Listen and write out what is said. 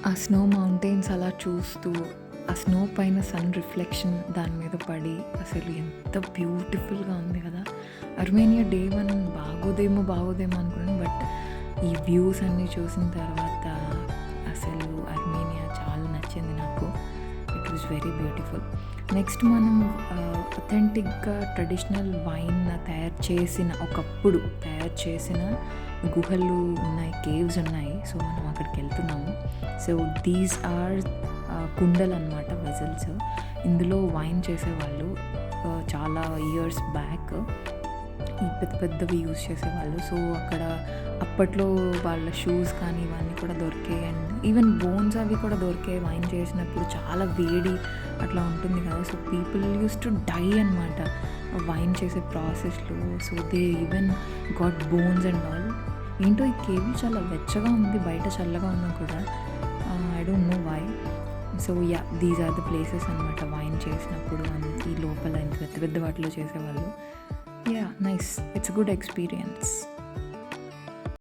ఆ snow mountains అలా చూస్తూ, ఆ స్నో పైన సన్ రిఫ్లెక్షన్ దాని మీద పడి అసలు ఎంత బ్యూటిఫుల్‌గా ఉంది కదా! అర్మేనియా డే 1 బాగోదేమో అనుకున్నాను. బట్ ఈ వ్యూస్ అన్నీ చూసిన తర్వాత అసలు అర్మేనియా చాలా నచ్చింది నాకు. It was very beautiful. Next మనం అథెంటిక్‌గా ట్రెడిషనల్ వైన్ ఒకప్పుడు తయారు చేసిన గుహలు ఉన్నాయి, కేవ్స్ ఉన్నాయి. సో మనం అక్కడికి వెళ్తున్నాము. సో దీస్ ఆర్ కుండలన్నమాట, వెజల్స్. ఇందులో వైన్ చేసేవాళ్ళు చాలా ఇయర్స్ బ్యాక్ ఈ పెద్దవి యూజ్ చేసేవాళ్ళు. సో అక్కడ అప్పట్లో వాళ్ళ షూస్ కానీ ఇవన్నీ కూడా దొరికాయి. అండ్ ఈవెన్ బోన్స్ అవి కూడా దొరికాయి. వైన్ చేసినప్పుడు చాలా వేడి అట్లా ఉంటుంది కదా. So people use to die అనమాట వైన్ చేసే ప్రాసెస్లో. So they even got bones and all. ఏంటో ఈ కేబుల్ చాలా వెచ్చగా ఉంది, బయట చల్లగా ఉన్నా కూడా. I don't know why. So yeah, these are the places అనమాట వైన్ చేసినప్పుడు ఈ లోపల ఇంత పెద్ద వాటిలో చేసేవాళ్ళు. Yeah, nice. It's good experience.